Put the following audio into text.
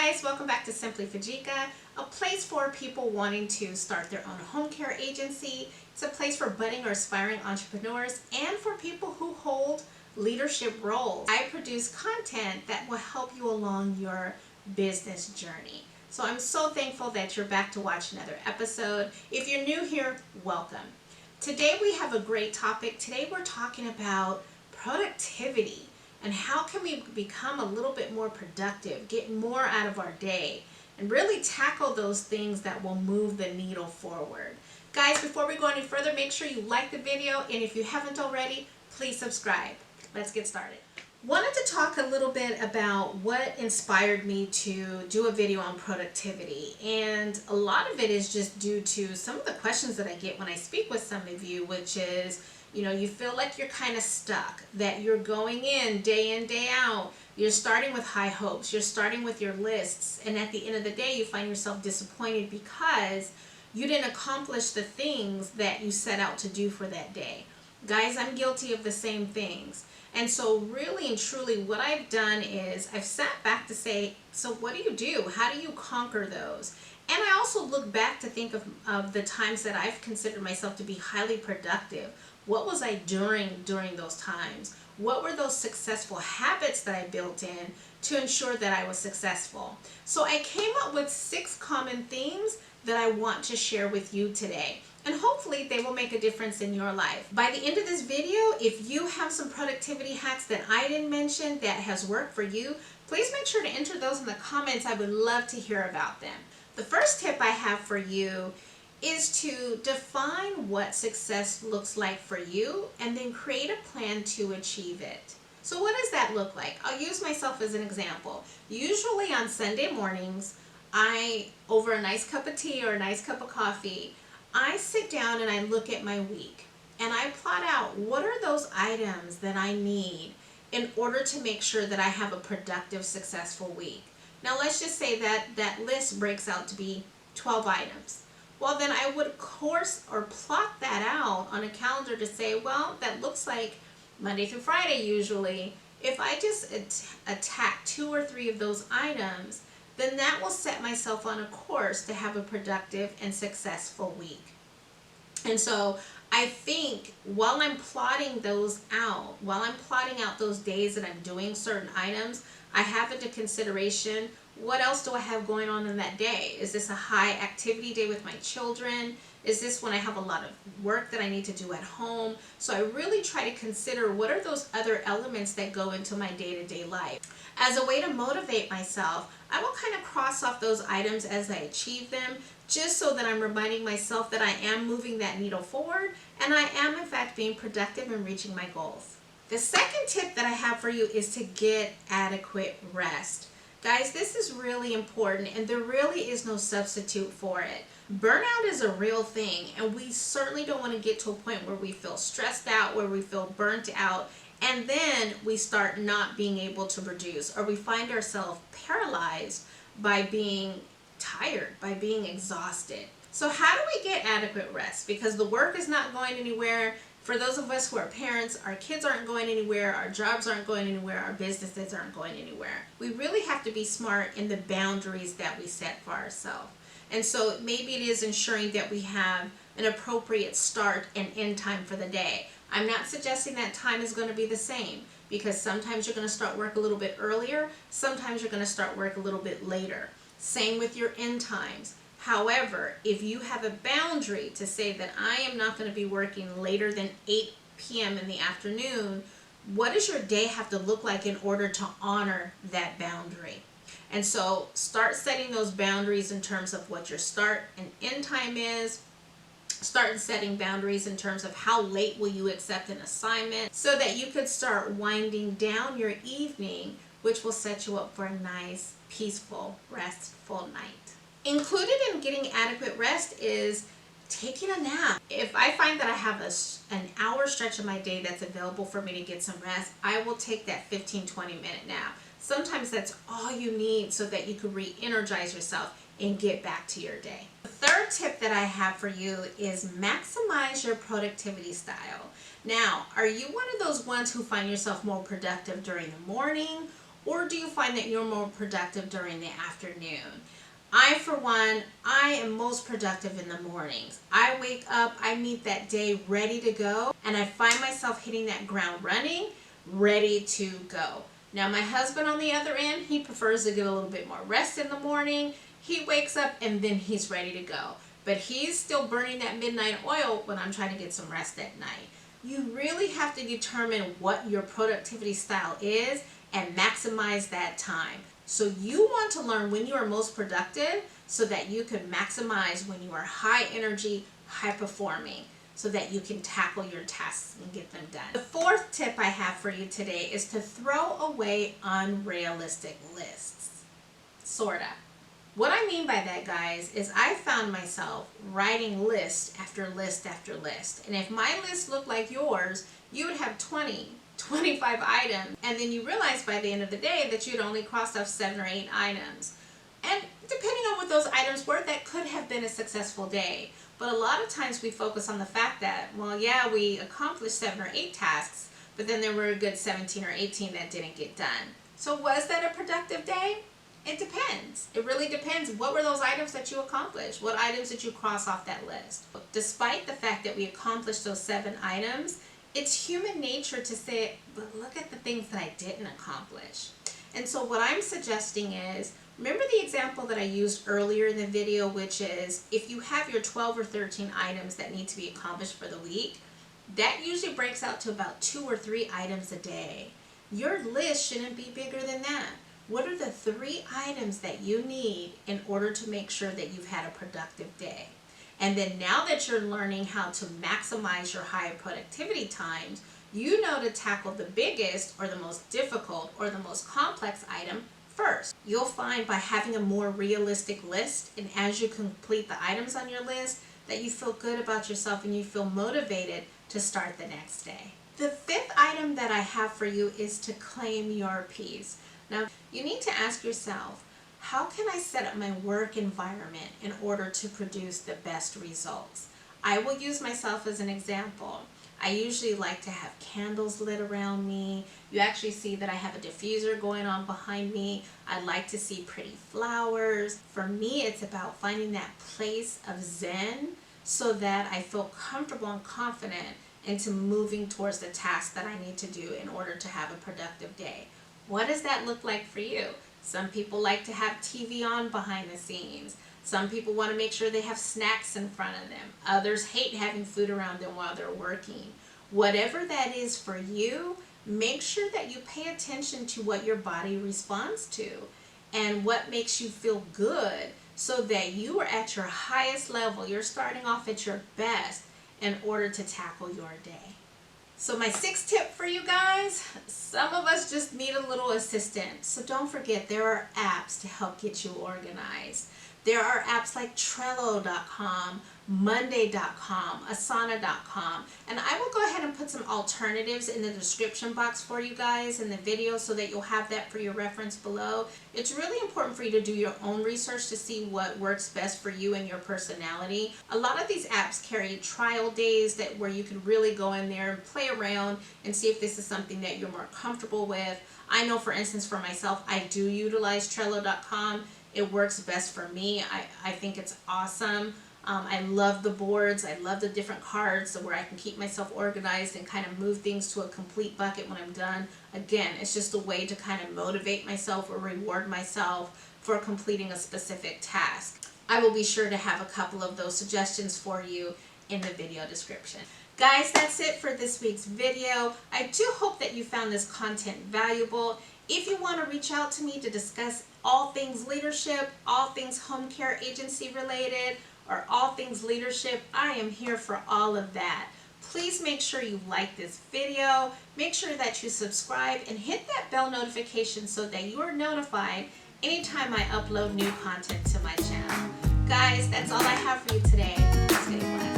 guys, welcome back to Simply Fujica, a place for people wanting to start their own home care agency. It's a place for budding or aspiring entrepreneurs and for people who hold leadership roles. I produce content that will help you along your business journey. So I'm so thankful that you're back to watch another episode. If you're new here, welcome. Today we have a great topic. Today we're talking about productivity. And how can we become a little bit more productive, get more out of our day, and really tackle those things that will move the needle forward. Guys, before we go any further, make sure you like the video, and if you haven't already, please subscribe. Let's get started. Wanted to talk a little bit about what inspired me to do a video on productivity, and a lot of it is just due to some of the questions that I get when I speak with some of you, which is, you feel like you're kind of stuck, that you're going in, day out, you're starting with high hopes, you're starting with your lists, and at the end of the day, you find yourself disappointed because you didn't accomplish the things that you set out to do for that day. Guys, I'm guilty of the same things. And so really and truly what I've done is I've sat back to say, so what do? How do you conquer those? And I also look back to think of the times that I've considered myself to be highly productive. What was I doing during those times? What were those successful habits that I built in to ensure that I was successful? So I came up with 6 common themes that I want to share with you today. And hopefully they will make a difference in your life. By the end of this video, if you have some productivity hacks that I didn't mention that has worked for you, please make sure to enter those in the comments. I would love to hear about them. The first tip I have for you is to define what success looks like for you and then create a plan to achieve it. So what does that look like? I'll use myself as an example. Usually on Sunday mornings, over a nice cup of tea or a nice cup of coffee, I sit down and I look at my week and I plot out what are those items that I need in order to make sure that I have a productive, successful week. Now let's just say that that list breaks out to be 12 items. Well, then I would course or plot that out on a calendar to say, well, that looks like Monday through Friday usually. If I just attack 2 or 3 of those items, then that will set myself on a course to have a productive and successful week. And so I think while I'm plotting those out, while I'm plotting out those days that I'm doing certain items, I have into consideration, what else do I have going on in that day? Is this a high activity day with my children? Is this when I have a lot of work that I need to do at home? So I really try to consider what are those other elements that go into my day-to-day life. As a way to motivate myself, I will kind of cross off those items as I achieve them, just so that I'm reminding myself that I am moving that needle forward and I am in fact being productive and reaching my goals. The second tip that I have for you is to get adequate rest. Guys, this is really important and there really is no substitute for it. Burnout is a real thing and we certainly don't want to get to a point where we feel stressed out, where we feel burnt out, and then we start not being able to produce, or we find ourselves paralyzed by being tired, by being exhausted. So how do we get adequate rest? Because the work is not going anywhere. For those of us who are parents, our kids aren't going anywhere, our jobs aren't going anywhere, our businesses aren't going anywhere. We really have to be smart in the boundaries that we set for ourselves. And so maybe it is ensuring that we have an appropriate start and end time for the day. I'm not suggesting that time is going to be the same, because sometimes you're going to start work a little bit earlier, sometimes you're going to start work a little bit later. Same with your end times. However, if you have a boundary to say that I am not going to be working later than 8 p.m. in the afternoon, what does your day have to look like in order to honor that boundary? And so start setting those boundaries in terms of what your start and end time is. Start setting boundaries in terms of how late will you accept an assignment so that you could start winding down your evening, which will set you up for a nice, peaceful, restful night. Included in getting adequate rest is taking a nap. If I find that I have an hour stretch of my day that's available for me to get some rest, I will take that 15-20 minute nap. Sometimes that's all you need so that you can re-energize yourself and get back to your day. The third tip that I have for you is maximize your productivity style. Now, are you one of those ones who find yourself more productive during the morning Or do you find that you're more productive during the afternoon? I, for one, I am most productive in the mornings. I wake up, I meet that day ready to go, and I find myself hitting that ground running, ready to go. Now, my husband on the other end, he prefers to get a little bit more rest in the morning. He wakes up and then he's ready to go. But he's still burning that midnight oil when I'm trying to get some rest at night. You really have to determine what your productivity style is and maximize that time. So you want to learn when you are most productive so that you can maximize when you are high energy, high performing, so that you can tackle your tasks and get them done. The fourth tip I have for you today is to throw away unrealistic lists. Sorta. What I mean by that, guys, is I found myself writing list after list after list. And if my list looked like yours, you would have 20, 25 items. And then you realize by the end of the day that you'd only crossed off 7 or 8 items. And depending on what those items were, that could have been a successful day. But a lot of times we focus on the fact that, well, yeah, we accomplished 7 or 8 tasks, but then there were a good 17 or 18 that didn't get done. So was that a productive day? It depends. It really depends. What were those items that you accomplished? What items did you cross off that list? Despite the fact that we accomplished those 7 items, it's human nature to say, but look at the things that I didn't accomplish. And so what I'm suggesting is, remember the example that I used earlier in the video, which is if you have your 12 or 13 items that need to be accomplished for the week, that usually breaks out to about 2 or 3 items a day. Your list shouldn't be bigger than that. What are the 3 items that you need in order to make sure that you've had a productive day? And then now that you're learning how to maximize your high productivity times, you know to tackle the biggest or the most difficult or the most complex item first. You'll find by having a more realistic list, and as you complete the items on your list, that you feel good about yourself and you feel motivated to start the next day. The 5th item that I have for you is to claim your peace. Now, you need to ask yourself, how can I set up my work environment in order to produce the best results? I will use myself as an example. I usually like to have candles lit around me. You actually see that I have a diffuser going on behind me. I like to see pretty flowers. For me, it's about finding that place of zen so that I feel comfortable and confident into moving towards the task that I need to do in order to have a productive day. What does that look like for you? Some people like to have TV on behind the scenes. Some people want to make sure they have snacks in front of them. Others hate having food around them while they're working. Whatever that is for you, make sure that you pay attention to what your body responds to and what makes you feel good so that you are at your highest level. You're starting off at your best in order to tackle your day. So my 6th tip for you guys, some of us just need a little assistance. So don't forget, there are apps to help get you organized. There are apps like Trello.com, Monday.com, Asana.com, and I will go ahead and put some alternatives in the description box for you guys in the video so that you'll have that for your reference below. It's really important for you to do your own research to see what works best for you and your personality. A lot of these apps carry trial days where you can really go in there and play around and see if this is something that you're more comfortable with. I know, for instance, for myself, I do utilize Trello.com. It works best for me. I think it's awesome. I love the boards. I love the different cards where I can keep myself organized and kind of move things to a complete bucket when I'm done. Again, it's just a way to kind of motivate myself or reward myself for completing a specific task. I will be sure to have a couple of those suggestions for you in the video description. Guys, that's it for this week's video. I do hope that you found this content valuable. If you want to reach out to me to discuss all things leadership, all things home care agency related, or all things leadership, I am here for all of that. Please make sure you like this video, make sure that you subscribe, and hit that bell notification so that you are notified anytime I upload new content to my channel. Guys, that's all I have for you today. Stay blessed.